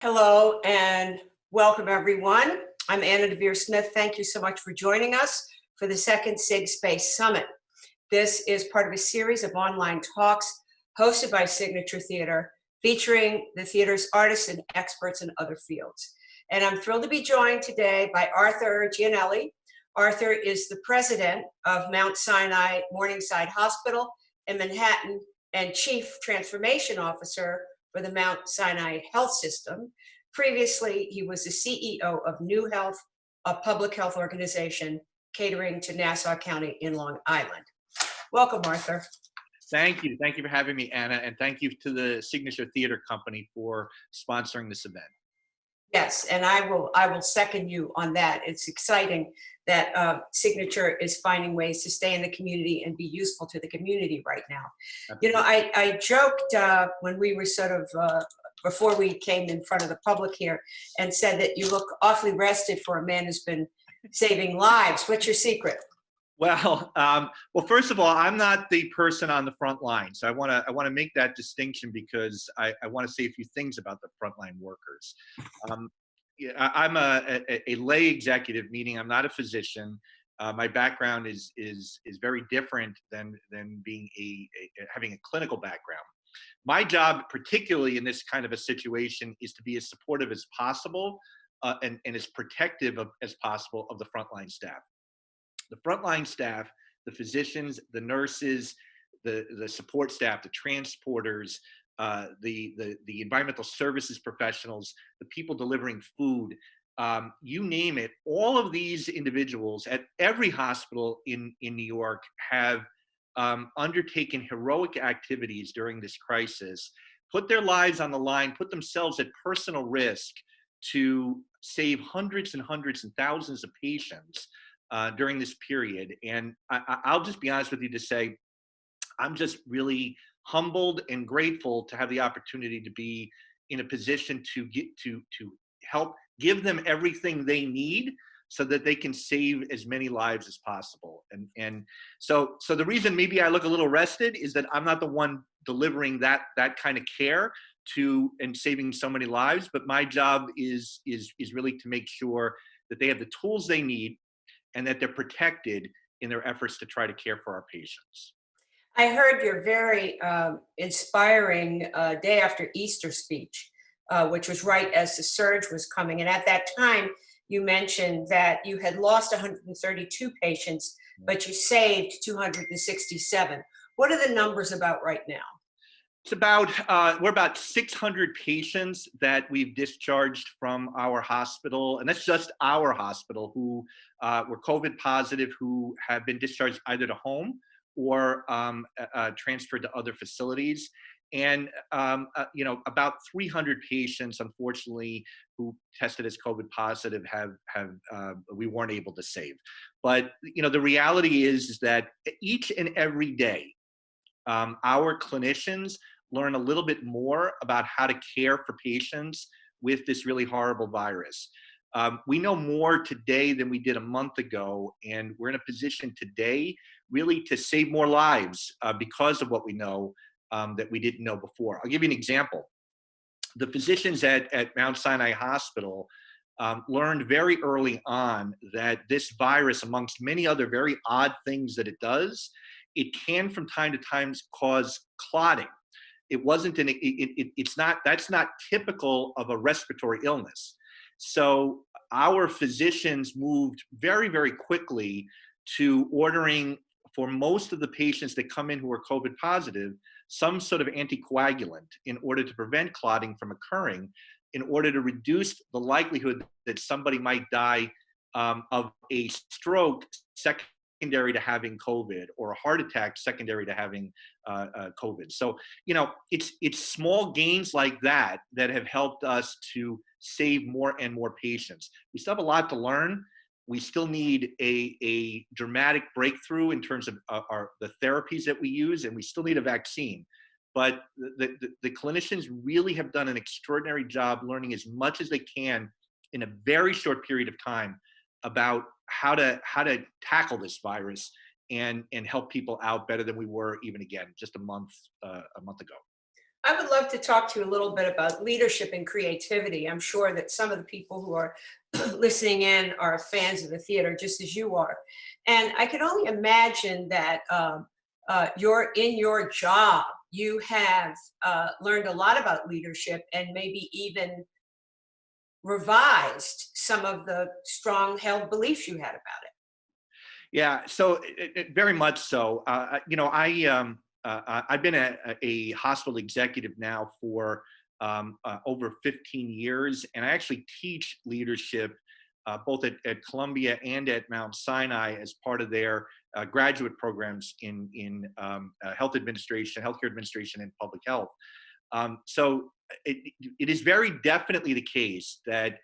Hello and welcome everyone. I'm Anna Deavere Smith. Thank you so much for joining us for the second SigSpace Summit. This is part of a series of online talks hosted by Signature Theater, featuring the theater's artists and experts in other fields. And I'm thrilled to be joined today by Arthur Gianelli. Arthur is the president of Mount Sinai Morningside Hospital in Manhattan and chief transformation officer for the Mount Sinai Health System. Previously, he was the CEO of New Health, a public health organization catering to Nassau County in Long Island. Welcome, Arthur. Thank you. Thank you for having me, Anna, and thank you to the Signature Theater Company for sponsoring this event. Yes, and I will second you on that. It's exciting that Signature is finding ways to stay in the community and be useful to the community right now. Absolutely. You know, I joked when we were sort of, before we came in front of the public here, and said that you look awfully rested for a man who's been saving lives. What's your secret? Well, first of all, I'm not the person on the front line, so I want to make that distinction because I want to say a few things about the frontline workers. I'm a lay executive, meaning I'm not a physician. My background is very different than being having a clinical background. My job, particularly in this kind of a situation, is to be as supportive as possible and as protective as possible of the frontline staff. The frontline staff, the physicians, the nurses, the support staff, the transporters, the environmental services professionals, the people delivering food, you name it, all of these individuals at every hospital in New York have undertaken heroic activities during this crisis, put their lives on the line, put themselves at personal risk to save hundreds and hundreds and thousands of patients during this period. And I'll just be honest with you to say, I'm just really humbled and grateful to have the opportunity to be in a position to help give them everything they need so that they can save as many lives as possible. And so the reason maybe I look a little rested is that I'm not the one delivering that kind of care and saving so many lives, but my job is really to make sure that they have the tools they need and that they're protected in their efforts to try to care for our patients. I heard your very inspiring day after Easter speech, which was right as the surge was coming. And at that time, you mentioned that you had lost 132 patients, but you saved 267. What are the numbers about right now? It's about, we're about 600 patients that we've discharged from our hospital, and that's just our hospital, who were COVID positive, who have been discharged either to home or transferred to other facilities. And, about 300 patients, unfortunately, who tested as COVID positive we weren't able to save. But, the reality is that each and every day, our clinicians learn a little bit more about how to care for patients with this really horrible virus. We know more today than we did a month ago, and we're in a position today really to save more lives because of what we know that we didn't know before. I'll give you an example. The physicians at Mount Sinai Hospital learned very early on that this virus, amongst many other very odd things that it does, it can from time to time cause clotting. It wasn't that's not typical of a respiratory illness. So our physicians moved very, very quickly to ordering for most of the patients that come in who are COVID positive, some sort of anticoagulant in order to prevent clotting from occurring, in order to reduce the likelihood that somebody might die of a stroke secondary to having COVID, or a heart attack secondary to having COVID. So, it's small gains like that that have helped us to save more and more patients. We still have a lot to learn. We still need a dramatic breakthrough in terms of the therapies that we use, and we still need a vaccine. But the clinicians really have done an extraordinary job learning as much as they can in a very short period of time about how to tackle this virus and help people out better than we were even, again, just a month ago. I would love to talk to you a little bit about leadership and creativity. I'm sure that some of the people who are listening in are fans of the theater, just as you are. And I can only imagine that you're in your job, you have learned a lot about leadership and maybe even revised some of the strong held beliefs you had about it. Yeah, so very much so. I've been a hospital executive now for over 15 years, and I actually teach leadership both at Columbia and at Mount Sinai as part of their graduate programs in health administration, healthcare administration, and public health. So it is very definitely the case that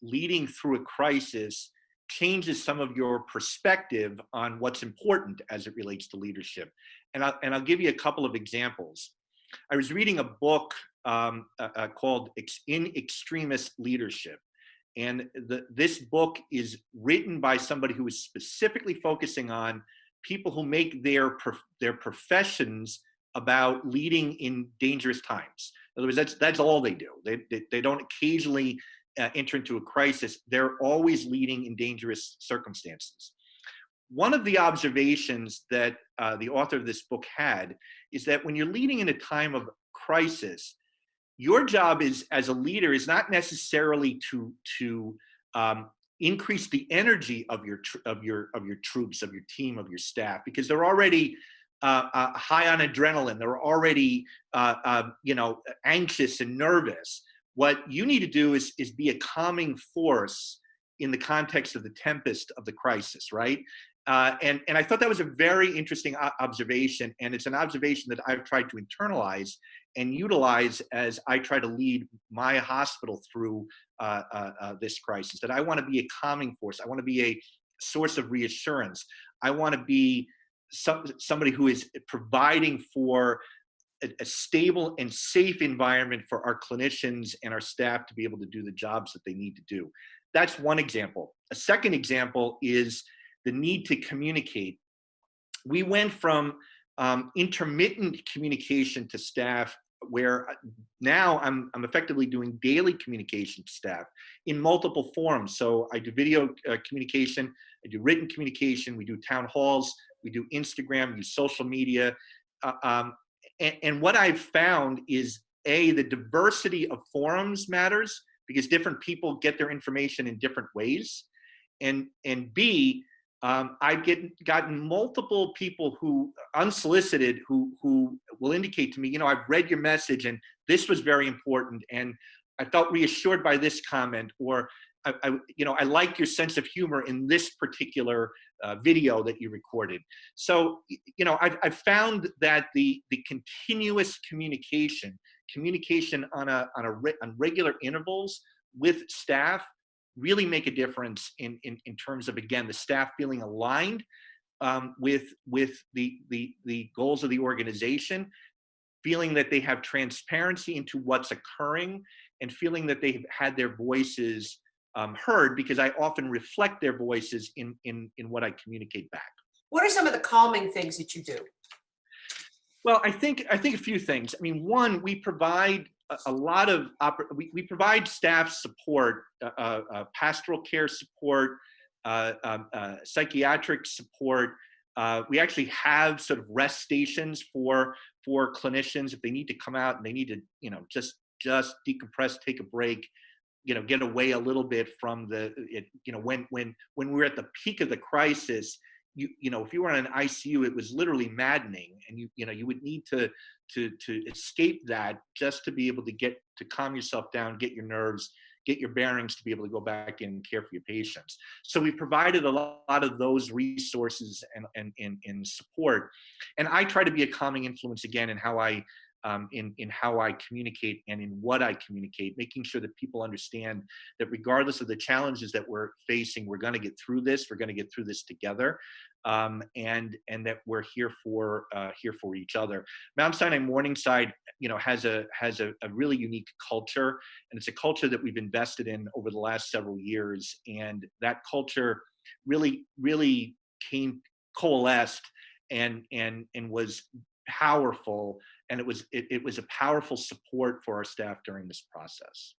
leading through a crisis changes some of your perspective on what's important as it relates to leadership. And I'll give you a couple of examples. I was reading a book called In Extremis Leadership. And this book is written by somebody who is specifically focusing on people who make their professions about leading in dangerous times. In other words, that's all they do. They don't occasionally enter into a crisis. They're always leading in dangerous circumstances. One of the observations that the author of this book had is that when you're leading in a time of crisis, your job is as a leader is not necessarily to increase the energy of your troops, of your team, of your staff, because they're already high on adrenaline. They're already anxious and nervous. What you need to do is be a calming force in the context of the tempest of the crisis, right? And I thought that was a very interesting observation, and it's an observation that I've tried to internalize and utilize as I try to lead my hospital through this crisis. That I want to be a calming force. I want to be a source of reassurance. I want to be somebody who is providing for a stable and safe environment for our clinicians and our staff to be able to do the jobs that they need to do. That's one example. A second example is the need to communicate. We went from intermittent communication to staff, where now I'm effectively doing daily communication to staff in multiple forms. So I do video communication, I do written communication, we do town halls, we do Instagram, we use social media. And what I've found is the diversity of forums matters because different people get their information in different ways. And B, I've gotten multiple people who unsolicited who will indicate to me, I've read your message and this was very important and I felt reassured by this comment, or I like your sense of humor in this particular video that you recorded. So I've found that the continuous communication on regular intervals with staff really make a difference in terms of, again, the staff feeling aligned with the goals of the organization, feeling that they have transparency into what's occurring, and feeling that they've had their voices heard, because I often reflect their voices in what I communicate back. What are some of the calming things that you do? Well, I think a few things. I mean, one, we provide a lot of we provide staff support, pastoral care support, psychiatric support. We actually have sort of rest stations for clinicians if they need to come out and they need to just decompress, take a break, get away a little bit from when we're at the peak of the crisis. If you were in an ICU, it was literally maddening, and you would need to escape that just to be able to calm yourself down, get your nerves, get your bearings to be able to go back and care for your patients. So we've provided a lot of those resources and support, and I try to be a calming influence again in how I in how I communicate and in what I communicate, making sure that people understand that regardless of the challenges that we're facing, we're going to get through this. We're going to get through this together, and that we're here for each other. Mount Sinai Morningside, has a really unique culture, and it's a culture that we've invested in over the last several years, and that culture really coalesced and was powerful and it was a powerful support for our staff during this process.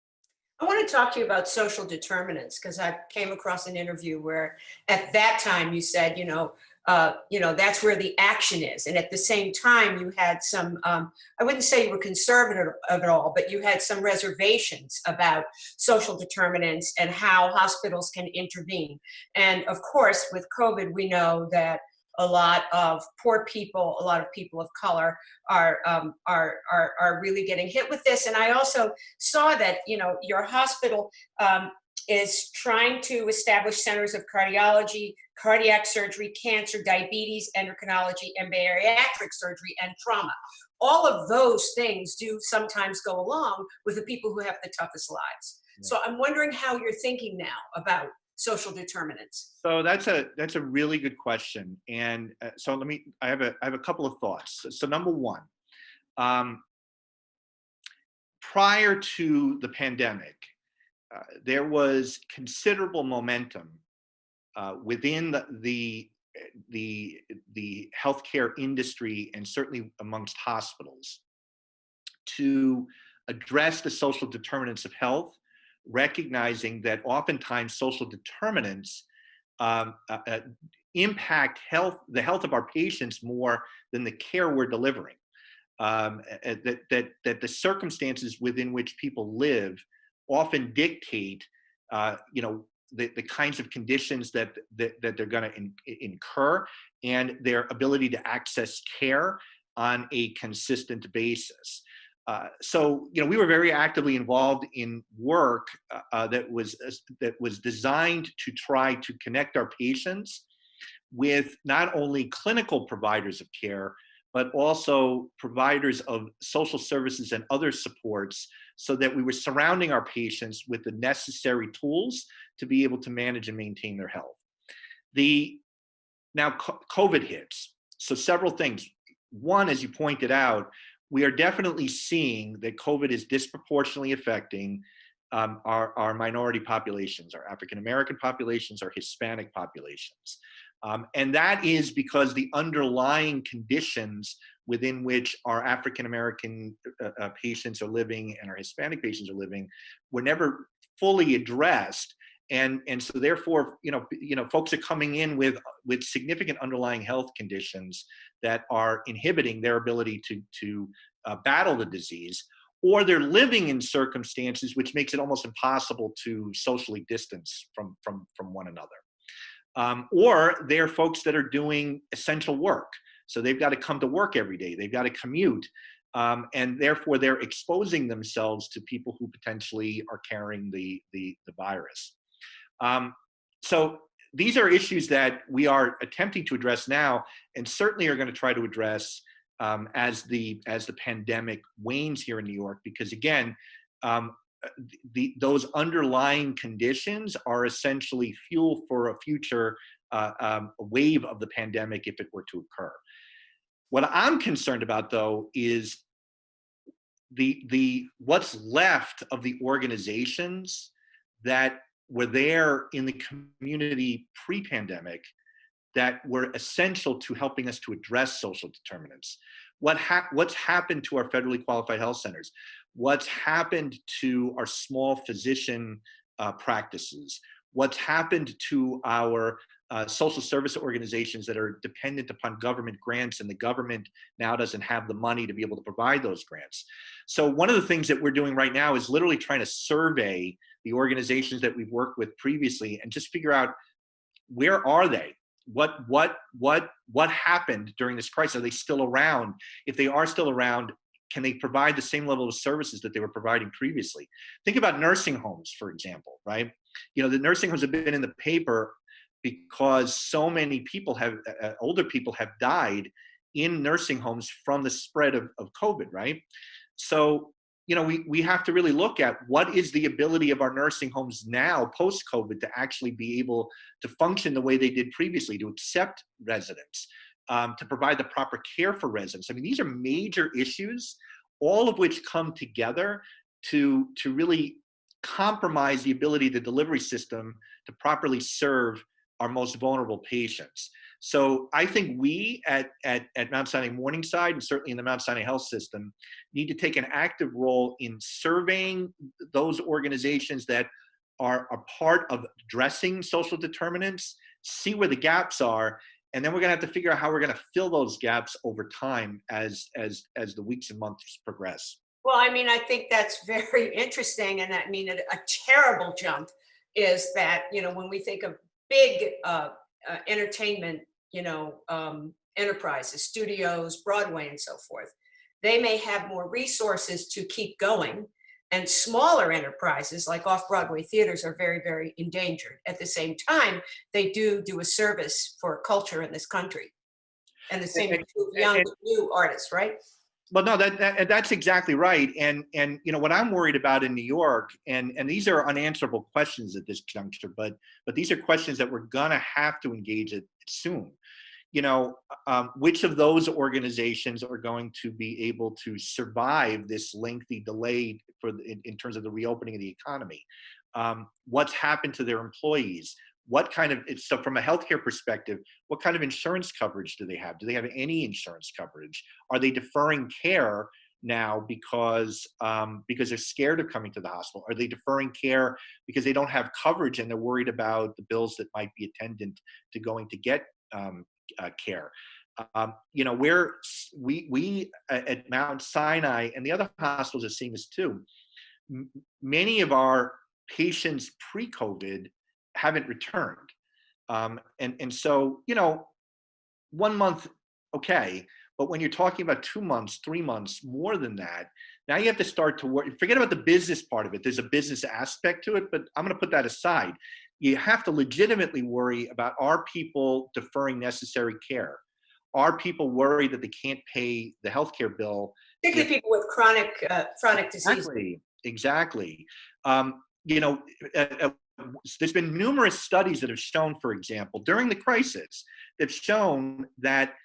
I want to talk to you about social determinants because I came across an interview where at that time you said, that's where the action is. And at the same time, you had some, I wouldn't say you were conservative of it all, but you had some reservations about social determinants and how hospitals can intervene. And of course, with COVID, we know that a lot of poor people, a lot of people of color are really getting hit with this. And I also saw that, your hospital is trying to establish centers of cardiology, cardiac surgery, cancer, diabetes, endocrinology, and bariatric surgery and trauma. All of those things do sometimes go along with the people who have the toughest lives. Yeah. So I'm wondering how you're thinking now about social determinants. So that's a really good question, and so I have a couple of thoughts. So number one, prior to the pandemic, there was considerable momentum within the healthcare industry and certainly amongst hospitals to address the social determinants of health, recognizing that oftentimes social determinants impact the health of our patients more than the care we're delivering. That the circumstances within which people live often dictate, the kinds of conditions that they're going to incur and their ability to access care on a consistent basis. So we were very actively involved in work that was designed to try to connect our patients with not only clinical providers of care, but also providers of social services and other supports, so that we were surrounding our patients with the necessary tools to be able to manage and maintain their health. Now COVID hits, so several things. One, as you pointed out, we are definitely seeing that COVID is disproportionately affecting our minority populations, our African-American populations, our Hispanic populations. And that is because the underlying conditions within which our African-American patients are living and our Hispanic patients are living were never fully addressed. And so therefore, folks are coming in with significant underlying health conditions that are inhibiting their ability to battle the disease, or they're living in circumstances which makes it almost impossible to socially distance from one another. Or they're folks that are doing essential work. So they've got to come to work every day. They've got to commute. And therefore, they're exposing themselves to people who potentially are carrying the virus. So these are issues that we are attempting to address now, and certainly are going to try to address as the pandemic wanes here in New York, because again, those underlying conditions are essentially fuel for a future wave of the pandemic if it were to occur. What I'm concerned about, though, is what's left of the organizations that were there in the community pre-pandemic that were essential to helping us to address social determinants. What's happened to our federally qualified health centers? What's happened to our small physician practices? What's happened to our social service organizations that are dependent upon government grants, and the government now doesn't have the money to be able to provide those grants? So one of the things that we're doing right now is literally trying to survey the organizations that we've worked with previously and just figure out, where are they? What happened during this crisis? Are they still around? If they are still around, can they provide the same level of services that they were providing previously? Think about nursing homes, for example, right? The nursing homes have been in the paper because so many people older people have died in nursing homes from the spread of COVID, right? So, we have to really look at what is the ability of our nursing homes now, post-COVID, to actually be able to function the way they did previously, to accept residents, to provide the proper care for residents. I mean, these are major issues, all of which come together to really compromise the ability of the delivery system to properly serve our most vulnerable patients. So I think we at Mount Sinai Morningside, and certainly in the Mount Sinai Health System, need to take an active role in surveying those organizations that are a part of addressing social determinants, see where the gaps are, and then we're going to have to figure out how we're going to fill those gaps over time as the weeks and months progress. Well, I mean, I think that's very interesting. And I mean, a terrible jump is that, when we think of big entertainment, enterprises, studios, Broadway, and so forth, they may have more resources to keep going. And smaller enterprises like off-Broadway theaters are very, very endangered. At the same time, they do a service for culture in this country. And the same with young, new artists, right? Well, no, that's exactly right. And what I'm worried about in New York, and these are unanswerable questions at this juncture, but these are questions that we're gonna have to engage at soon. Which of those organizations are going to be able to survive this lengthy delay in terms of the reopening of the economy? What's happened to their employees? So from a healthcare perspective, what kind of insurance coverage do they have? Do they have any insurance coverage? Are they deferring care now because they're scared of coming to the hospital? Are they deferring care because they don't have coverage and they're worried about the bills that might be attendant to going to get care? We at Mount Sinai and the other hospitals are seeing this too. Many of our patients pre-COVID haven't returned. And so, 1 month, okay. But when you're talking about 2 months, 3 months, more than that, now you have to start to work. Forget about the business part of it. There's a business aspect to it, but I'm going to put that aside. You have to legitimately worry about, are people deferring necessary care? Are people worried that they can't pay the healthcare bill? Particularly people with chronic disease. Exactly. There's been numerous studies that have shown, for example, during the crisis, that shown that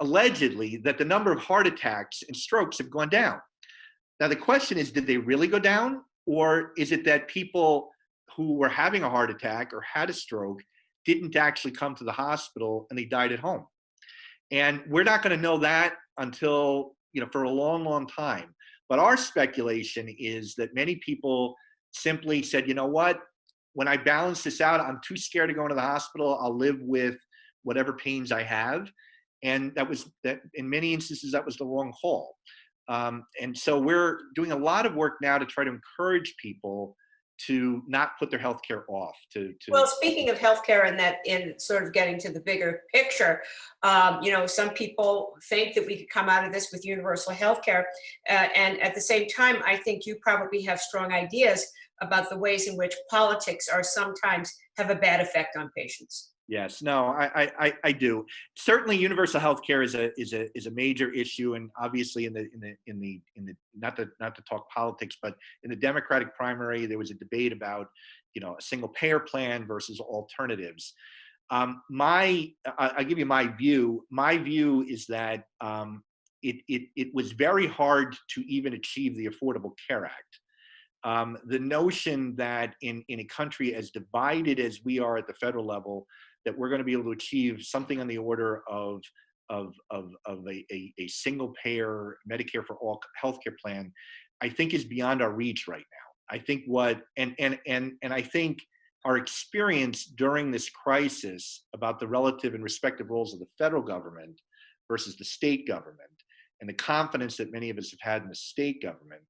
allegedly that the number of heart attacks and strokes have gone down. Now the question is, did they really go down? Or is it that people who were having a heart attack or had a stroke didn't actually come to the hospital and they died at home? And we're not going to know that until, for a long, long time. But our speculation is that many people simply said, you know what, when I balance this out, I'm too scared to go into the hospital. I'll live with whatever pains I have. And that in many instances, that was the wrong call. And so we're doing a lot of work now to try to encourage people to not put their healthcare off. Well, speaking of healthcare and that, in sort of getting to the bigger picture, some people think that we could come out of this with universal healthcare. And at the same time, I think you probably have strong ideas about the ways in which politics are sometimes have a bad effect on patients. Yes, no, I do. Certainly, universal health care is a major issue, and obviously in the not to talk politics, but in the Democratic primary, there was a debate about a single payer plan versus alternatives. I'll give you my view. My view is that it was very hard to even achieve the Affordable Care Act. The notion that in a country as divided as we are at the federal level, that we're going to be able to achieve something on the order of a single payer Medicare for all healthcare plan, I think is beyond our reach right now. I think I think our experience during this crisis about the relative and respective roles of the federal government versus the state government, and the confidence that many of us have had in the state government,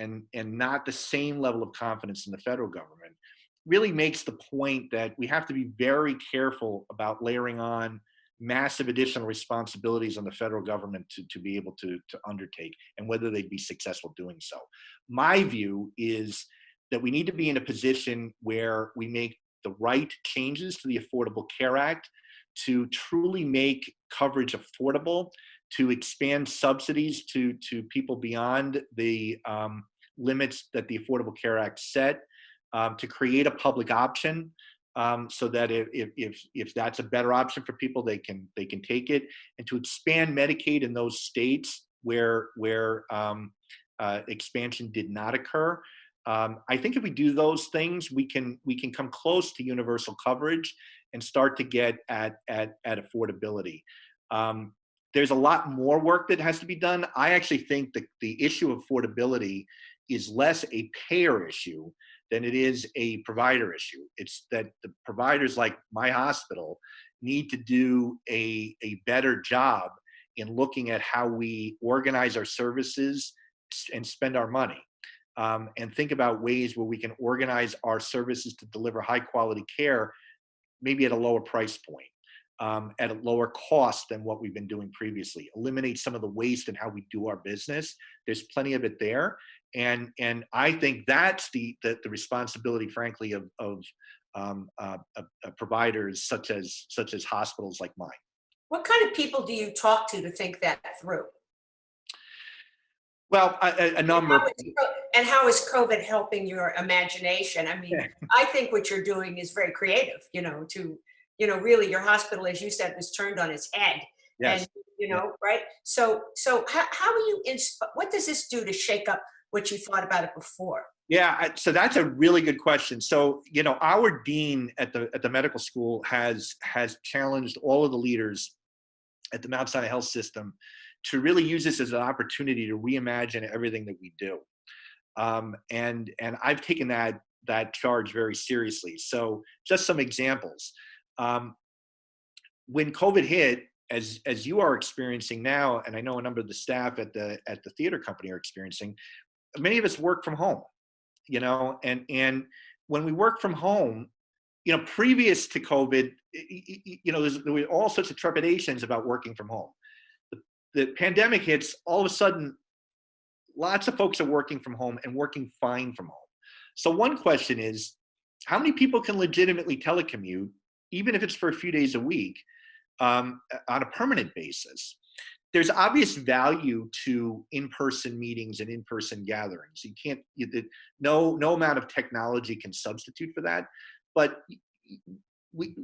and not the same level of confidence in the federal government, really makes the point that we have to be very careful about layering on massive additional responsibilities on the federal government to be able to undertake, and whether they'd be successful doing so. My view is that we need to be in a position where we make the right changes to the Affordable Care Act to truly make coverage affordable, to expand subsidies to people beyond the limits that the Affordable Care Act set, to create a public option, so that if that's a better option for people, they can take it, and to expand Medicaid in those states where expansion did not occur. I think if we do those things, we can come close to universal coverage, and start to get at affordability. There's a lot more work that has to be done. I actually think that the issue of affordability is less a payer issue than it is a provider issue. It's that the providers like my hospital need to do a better job in looking at how we organize our services and spend our money. And think about ways where we can organize our services to deliver high quality care, maybe at a lower price point, at a lower cost than what we've been doing previously. Eliminate some of the waste in how we do our business. There's plenty of it there. And I think that's the responsibility, frankly, of providers such as hospitals like mine. What kind of people do you talk to think that through? Well, a number. And how is COVID helping your imagination? I mean, I think what you're doing is very creative, really your hospital, as you said, was turned on its head. Yes. And, right? So how do you, what does this do to shake up what you thought about it before? Yeah, so that's a really good question. So, our dean at the medical school has challenged all of the leaders at the Mount Sinai Health System to really use this as an opportunity to reimagine everything that we do. And I've taken that charge very seriously. So just some examples. When COVID hit, as you are experiencing now, and I know a number of the staff at the theater company are experiencing, many of us work from home, and when we work from home, previous to COVID, there were all sorts of trepidations about working from home. The pandemic hits, all of a sudden, lots of folks are working from home and working fine from home. So one question is, how many people can legitimately telecommute, even if it's for a few days a week, on a permanent basis? There's obvious value to in-person meetings and in-person gatherings. No amount of technology can substitute for that. But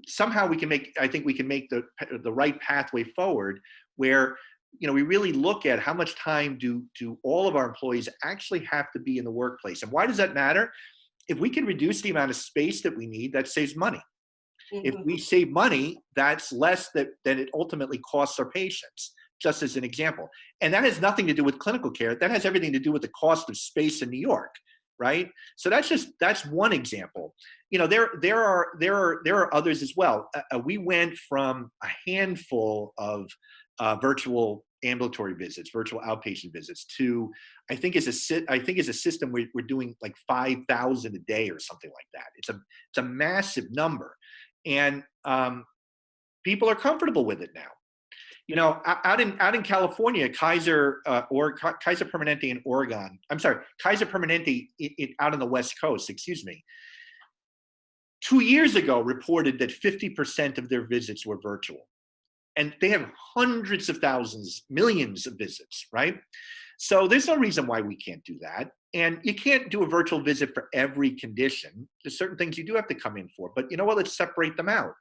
somehow we can make the right pathway forward where we really look at how much time do all of our employees actually have to be in the workplace. And why does that matter? If we can reduce the amount of space that we need, that saves money. Mm-hmm. If we save money, that's less than it ultimately costs our patients, just as an example. And that has nothing to do with clinical care. That has everything to do with the cost of space in New York, right? So that's one example. There are others as well. We went from a handful of virtual ambulatory visits, virtual outpatient visits, to I think as a system we're doing like 5,000 a day or something like that. It's a massive number, and people are comfortable with it now. Out in California, Kaiser Permanente in Oregon. I'm sorry, Kaiser Permanente out on the West Coast. Excuse me. 2 years ago, reported that 50% of their visits were virtual. And they have hundreds of thousands, millions of visits, right? So there's no reason why we can't do that. And you can't do a virtual visit for every condition. There's certain things you do have to come in for, but let's separate them out.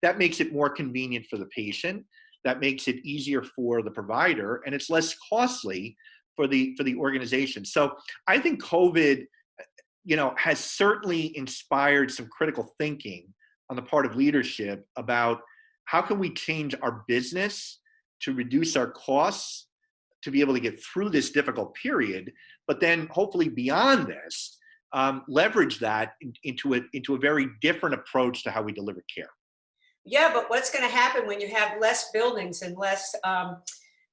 That makes it more convenient for the patient. That makes it easier for the provider, and it's less costly for the organization. So I think COVID, has certainly inspired some critical thinking on the part of leadership about how can we change our business to reduce our costs to be able to get through this difficult period, but then hopefully beyond this, leverage that into a very different approach to how we deliver care. Yeah, but what's going to happen when you have less buildings and less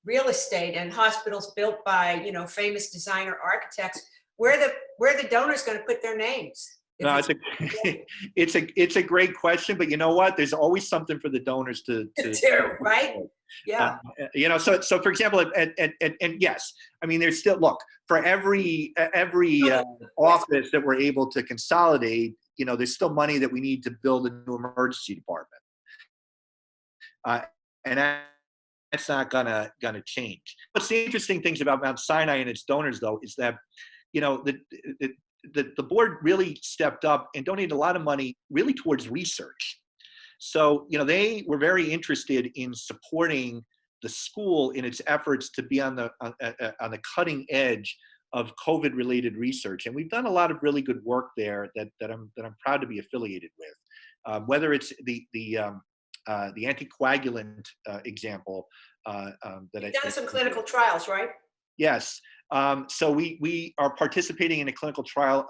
real estate and hospitals built by famous designer architects? Where the donors going to put their names? No, it's a great question, but you know what? There's always something for the donors to do, right? Yeah. So for example, and yes, I mean, there's still, look, for every office that we're able to consolidate, there's still money that we need to build a new emergency department. And that's not gonna change. What's the interesting things about Mount Sinai and its donors, though, is that the board really stepped up and donated a lot of money really towards research. So they were very interested in supporting the school in its efforts to be on the cutting edge of COVID-related research, and we've done a lot of really good work there that I'm proud to be affiliated with. whether it's the anticoagulant example that You've done some clinical trials, right? Yes. So we are participating in a clinical trial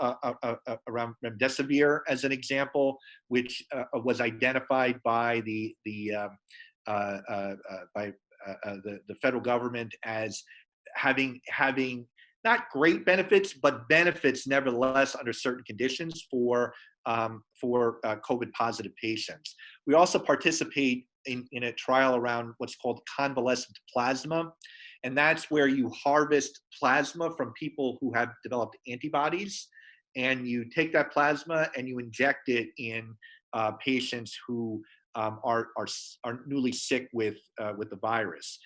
around remdesivir as an example, which was identified by the federal government as having not great benefits, but benefits nevertheless under certain conditions for COVID positive patients. We also participate in a trial around what's called convalescent plasma. And that's where you harvest plasma from people who have developed antibodies, and you take that plasma and you inject it in patients who are newly sick with the virus.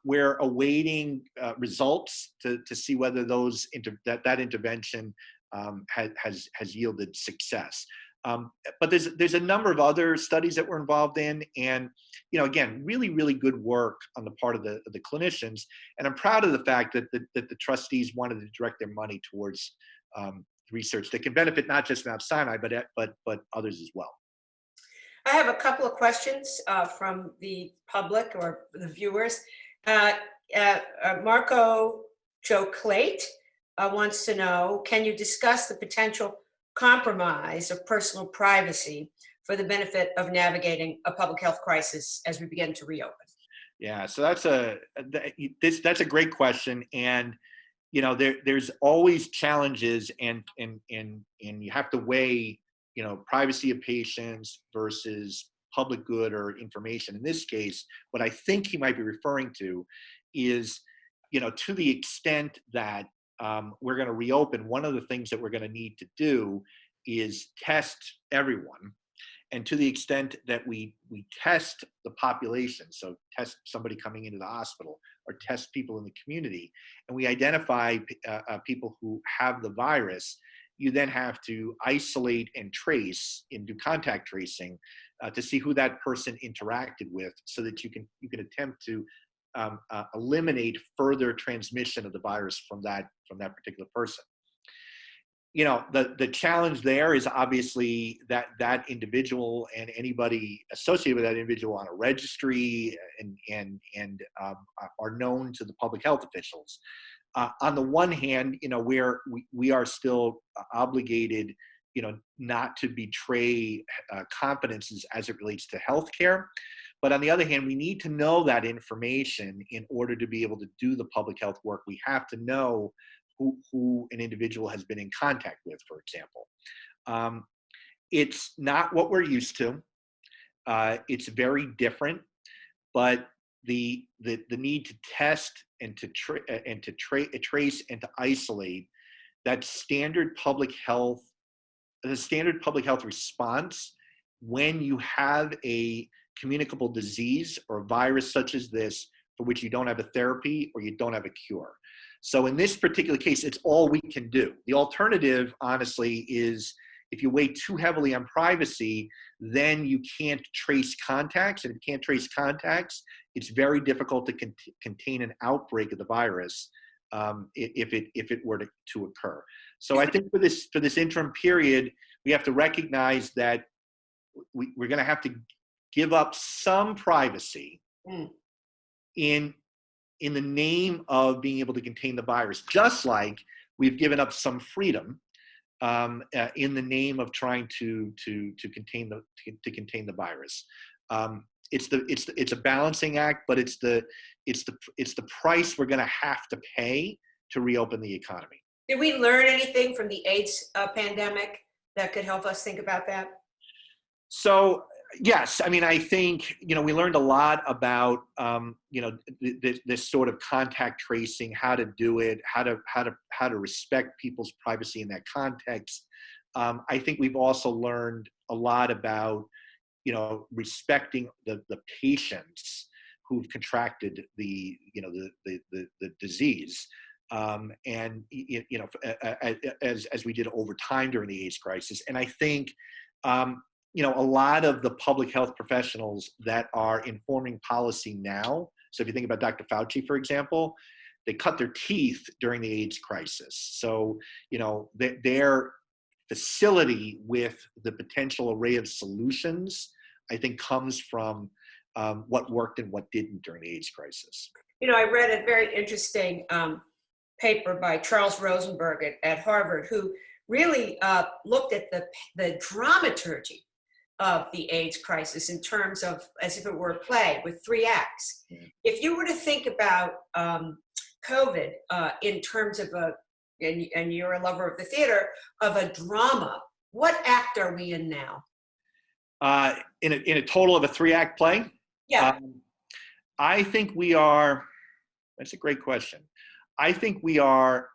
We're awaiting results to see whether that intervention has yielded success. But there's a number of other studies that we're involved in, and again, really, really good work on the part of the clinicians. And I'm proud of the fact that the trustees wanted to direct their money towards research that can benefit not just Mount Sinai, but others as well. I have a couple of questions from the public or the viewers. Marco Joe Clate wants to know, can you discuss the potential compromise of personal privacy for the benefit of navigating a public health crisis as we begin to reopen? Yeah, so that's a great question, and there's always challenges, and you have to weigh privacy of patients versus public good or information. In this case, what I think he might be referring to is to the extent that we're going to reopen, one of the things that we're going to need to do is test everyone. And to the extent that we test the population, so test somebody coming into the hospital or test people in the community, and we identify people who have the virus, you then have to isolate and trace and do contact tracing to see who that person interacted with, so that you can attempt to eliminate further transmission of the virus from that particular person. The challenge there is obviously that individual and anybody associated with that individual on a registry and are known to the public health officials. On the one hand, we are still obligated, not to betray confidences as it relates to healthcare. But on the other hand, we need to know that information in order to be able to do the public health work. We have to know who an individual has been in contact with, for example. It's not what we're used to. It's very different, but the need to test and to trace and to isolate, that standard public health response when you have a communicable disease or virus such as this for which you don't have a therapy or you don't have a cure. So in this particular case, it's all we can do. The alternative, honestly, is if you weigh too heavily on privacy, then you can't trace contacts. And if you can't trace contacts, it's very difficult to contain an outbreak of the virus if it were to occur. So I think for this interim period, we have to recognize that we're going to have to give up some privacy in the name of being able to contain the virus, just like we've given up some freedom in the name of trying to contain the virus. It's a balancing act, but it's the price we're going to have to pay to reopen the economy. Did we learn anything from the AIDS pandemic that could help us think about that? So yes, I mean, I think we learned a lot about this sort of contact tracing, how to do it, how to respect people's privacy in that context. I think we've also learned a lot about respecting the patients who've contracted the disease, and as we did over time during the AIDS crisis. And I think a lot of the public health professionals that are informing policy now, so if you think about Dr. Fauci, for example, they cut their teeth during the AIDS crisis. So they're facility with the potential array of solutions, I think comes from what worked and what didn't during the AIDS crisis. You know, I read a very interesting paper by Charles Rosenberg at Harvard, who really looked at the dramaturgy of the AIDS crisis in terms of as if it were a play with 3 acts. If you were to think about COVID in terms of and you're a lover of the theater, of a drama, what act are we in now? In a total of a 3-act play? Yeah. I think we are, that's a great question. I think we are,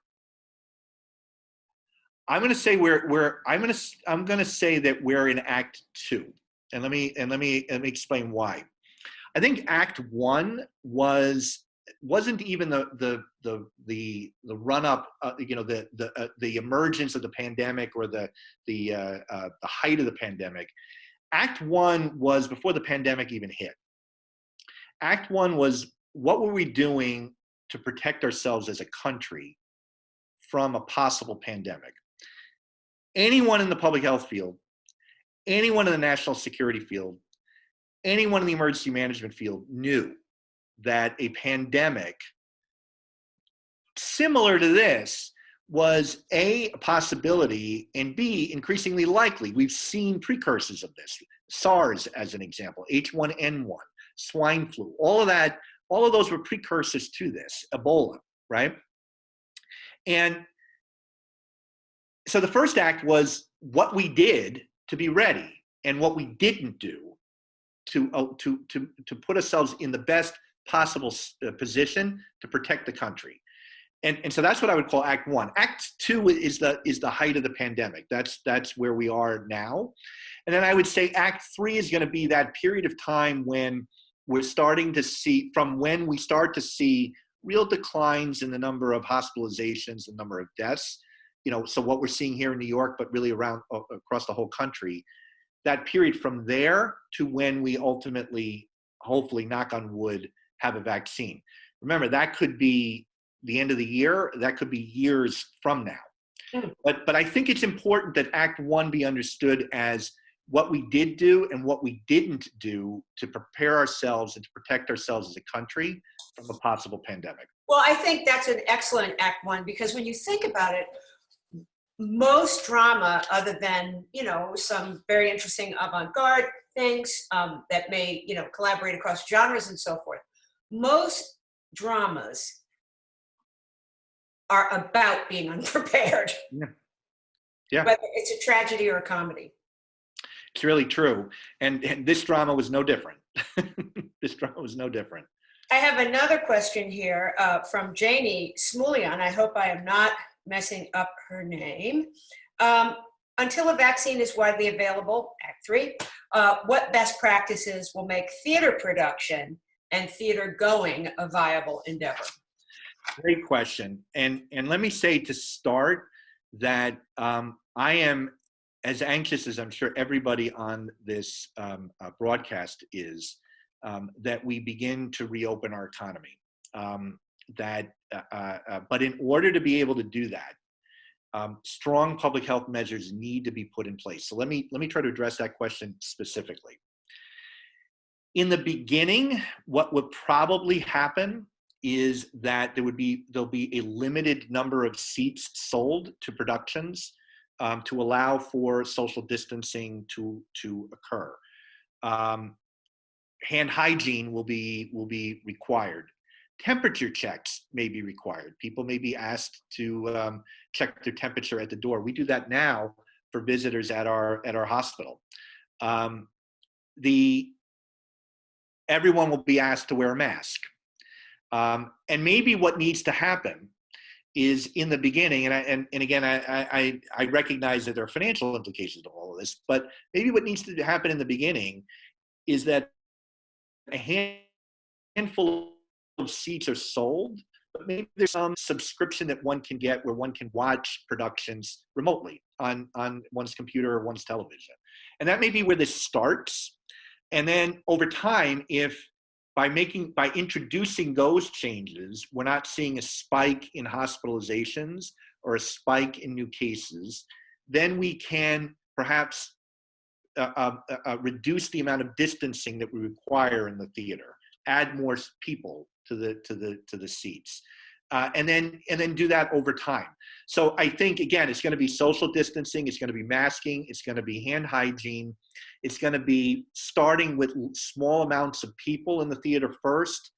I'm going to say I'm going to say that we're in Act 2. And let me explain why. I think Act 1 wasn't even the run up, the emergence of the pandemic or the height of the pandemic. Act 1 was before the pandemic even hit. Act 1 was, what were we doing to protect ourselves as a country from a possible pandemic? Anyone in the public health field, anyone in the national security field, anyone in the emergency management field knew that a pandemic similar to this was A, a possibility, and B, increasingly likely. We've seen precursors of this. SARS, as an example, H1N1, swine flu, all of those were precursors to this, Ebola, right? And so the first act was what we did to be ready and what we didn't do to put ourselves in the best possible position to protect the country. And so that's what I would call Act 1. Act 2 is the height of the pandemic. That's where we are now. And then I would say Act 3 is going to be that period of time when we're starting to see, from when we start to see real declines in the number of hospitalizations, the number of deaths. So what we're seeing here in New York, but really around across the whole country, that period from there to when we ultimately, hopefully, knock on wood, have a vaccine. Remember, that could be the end of the year, that could be years from now. But I think it's important that Act 1 be understood as what we did do and what we didn't do to prepare ourselves and to protect ourselves as a country from a possible pandemic. Well, I think that's an excellent Act 1, because when you think about it, most drama, other than, some very interesting avant-garde things that may, collaborate across genres and so forth, most dramas are about being unprepared. Yeah. Whether it's a tragedy or a comedy. It's really true. And this drama was no different. This drama was no different. I have another question here from Janie Smulian. I hope I am not messing up her name. Until a vaccine is widely available, Act 3, what best practices will make theater production and theater going a viable endeavor? Great question. And let me say to start that I am as anxious as I'm sure everybody on this broadcast is, that we begin to reopen our economy. But in order to be able to do that, strong public health measures need to be put in place. So let me try to address that question specifically. In the beginning, what would probably happen is that there'll be a limited number of seats sold to productions to allow for social distancing to occur. Hand hygiene will be required. Temperature checks may be required. People may be asked to check their temperature at the door. We do that now for visitors at our hospital. Everyone will be asked to wear a mask. And maybe what needs to happen is in the beginning, and again, I recognize that there are financial implications to all of this, but maybe what needs to happen in the beginning is that a handful of seats are sold, but maybe there's some subscription that one can get where one can watch productions remotely on one's computer or one's television. And that may be where this starts. And then over time, if by introducing those changes, we're not seeing a spike in hospitalizations or a spike in new cases, then we can perhaps reduce the amount of distancing that we require in the theater, add more people to the seats, and then do that over time. So I think, again, it's going to be social distancing, it's going to be masking, it's going to be hand hygiene, it's going to be starting with small amounts of people in the theater first,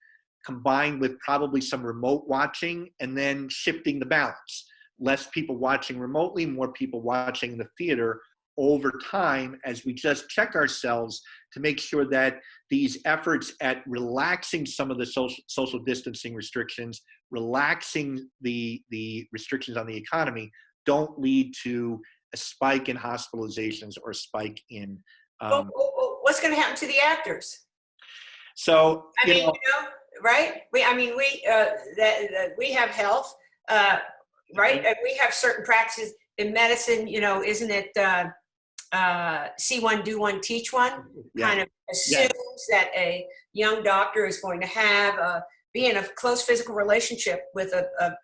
combined with probably some remote watching, and then shifting the balance. Less people watching remotely, more people watching in the theater over time, as we just check ourselves to make sure that these efforts at relaxing some of the social distancing restrictions, relaxing the restrictions on the economy, don't lead to a spike in hospitalizations or a spike in what's going to happen to the actors? So right? We have health, right? And we have certain practices in medicine. Isn't it see one, do one, teach one? Yeah. Kind of assumes that a young doctor is going to have be in a close physical relationship with a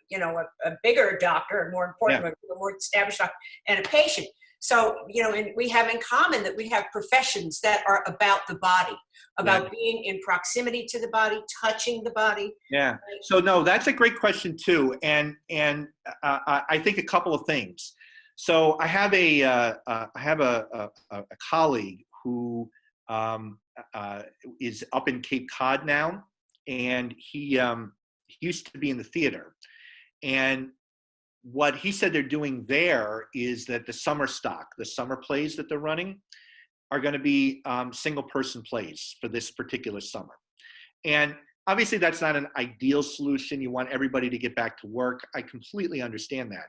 bigger doctor, a more important, a more established doctor, and a patient. So, and we have in common that we have professions that are about the body, about being in proximity to the body, touching the body. Yeah. So no, that's a great question too. And I think a couple of things. So I have a colleague who is up in Cape Cod now, and he used to be in the theater. And what he said they're doing there is that the summer stock, the summer plays that they're running, are going to be single person plays for this particular summer. And obviously that's not an ideal solution. You want everybody to get back to work. I completely understand that.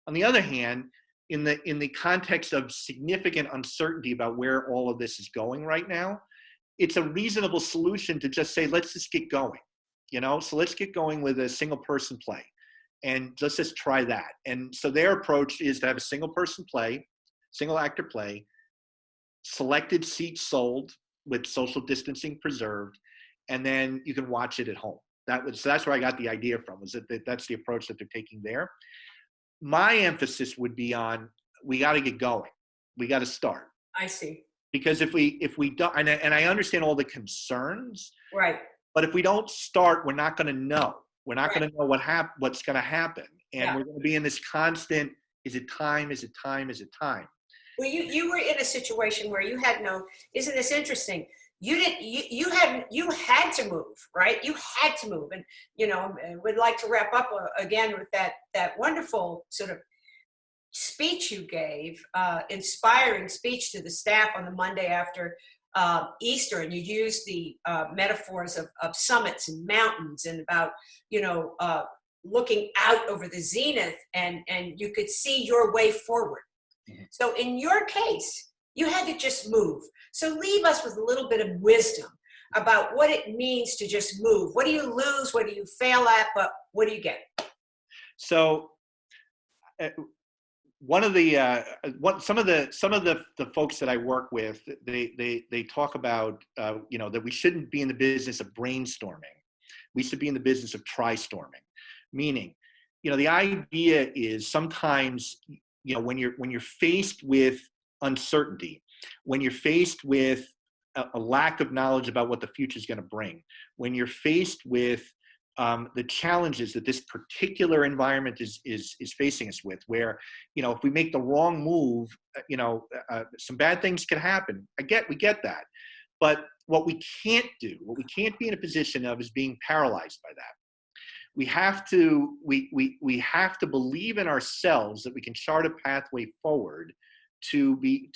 On the other hand, in the context of significant uncertainty about where all of this is going right now, it's a reasonable solution to just say, let's just get going, so let's get going with a single person play. And let's just try that. And so their approach is to have a single person play, single actor play, selected seats sold with social distancing preserved, and then you can watch it at home. So that's where I got the idea from, was that that's the approach that they're taking there. My emphasis would be on, we got to get going. We got to start. I see. Because if we don't, and I understand all the concerns, right? But if we don't start, we're not going to know. We're not going to know what's going to happen. And we're going to be in this constant, is it time? Is it time? Is it time? Well, you were in a situation where you had isn't this interesting? You had to move, right? You had to move. And, would like to wrap up again with that wonderful sort of speech you gave, inspiring speech to the staff on the Monday after Easter, and you used the metaphors of summits and mountains, and about looking out over the zenith, and you could see your way forward. Mm-hmm. So in your case, you had to just move. So leave us with a little bit of wisdom about what it means to just move. What do you lose? What do you fail at? But what do you get? So one of the some of the folks that I work with, they talk about that we shouldn't be in the business of brainstorming. We should be in the business of try-storming. Meaning, the idea is sometimes, when you're faced with uncertainty, when you're faced with a lack of knowledge about what the future is going to bring, when you're faced with the challenges that this particular environment is facing us with, where, if we make the wrong move, some bad things can happen. We get that. But what we can't do, what we can't be in a position of, is being paralyzed by that. We have to believe in ourselves that we can chart a pathway forward to a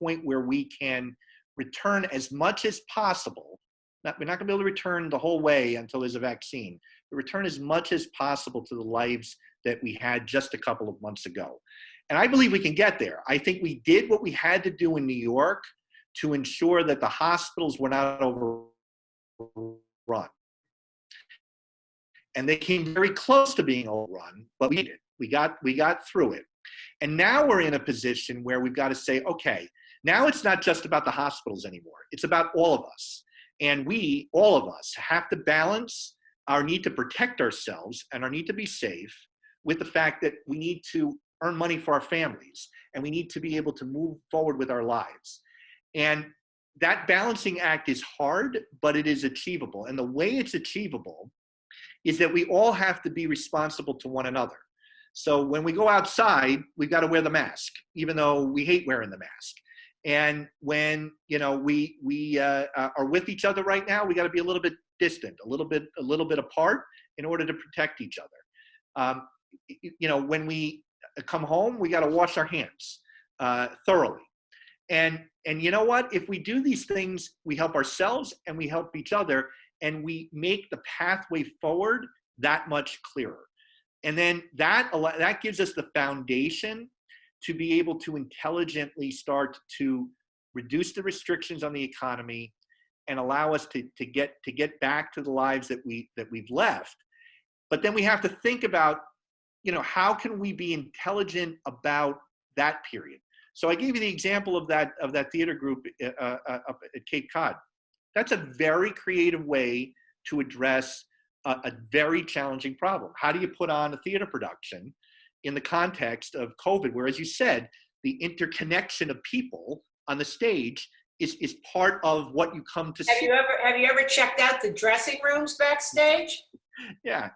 point where we can return as much as possible. We're not going to be able to return the whole way until there's a vaccine, but return as much as possible to the lives that we had just a couple of months ago. And I believe we can get there. I think we did what we had to do in New York to ensure that the hospitals were not overrun. And they came very close to being overrun, but we did. We got through it. And now we're in a position where we've got to say, okay, now it's not just about the hospitals anymore. It's about all of us. And all of us, have to balance our need to protect ourselves and our need to be safe with the fact that we need to earn money for our families. and we need to be able to move forward with our lives. And that balancing act is hard, but it is achievable. And the way it's achievable is that we all have to be responsible to one another. So when we go outside, we've got to wear the mask, even though we hate wearing the mask. And when, you know, we are with each other right now, we got to be a little bit distant, a little bit apart in order to protect each other. You know, when we come home, we got to wash our hands thoroughly. And you know what? If we do these things, we help ourselves and we help each other, and we make the pathway forward that much clearer. And then that gives us the foundation to be able to intelligently start to reduce the restrictions on the economy and allow us to get back to the lives that we've left. But then we have to think about, you know, how can we be intelligent about that period? So I gave you the example of that theater group up at Cape Cod. That's a very creative way to address a very challenging problem. How do you put on a theater production in the context of COVID, where, as you said, the interconnection of people on the stage is part of what you come to see. Have you ever checked out the dressing rooms backstage? Yeah,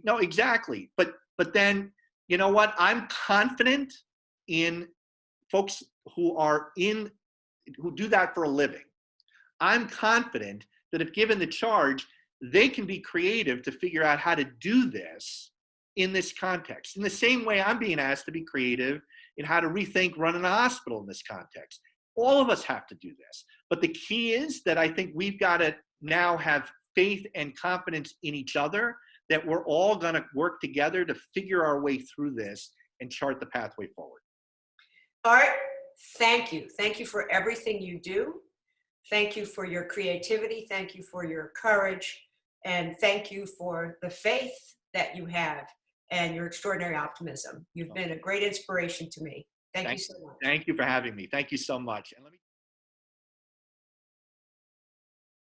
no, exactly. But then, you know what? I'm confident in folks who do that for a living. I'm confident that if given the charge, they can be creative to figure out how to do this in this context. In the same way I'm being asked to be creative in how to rethink running a hospital in this context. All of us have to do this. But the key is that I think we've got to now have faith and confidence in each other, that we're all going to work together to figure our way through this and chart the pathway forward. Art, thank you. Thank you for everything you do. Thank you for your creativity. Thank you for your courage. And thank you for the faith that you have and your extraordinary optimism. You've been a great inspiration to me. Thank you so much. Thank you for having me. Thank you so much. And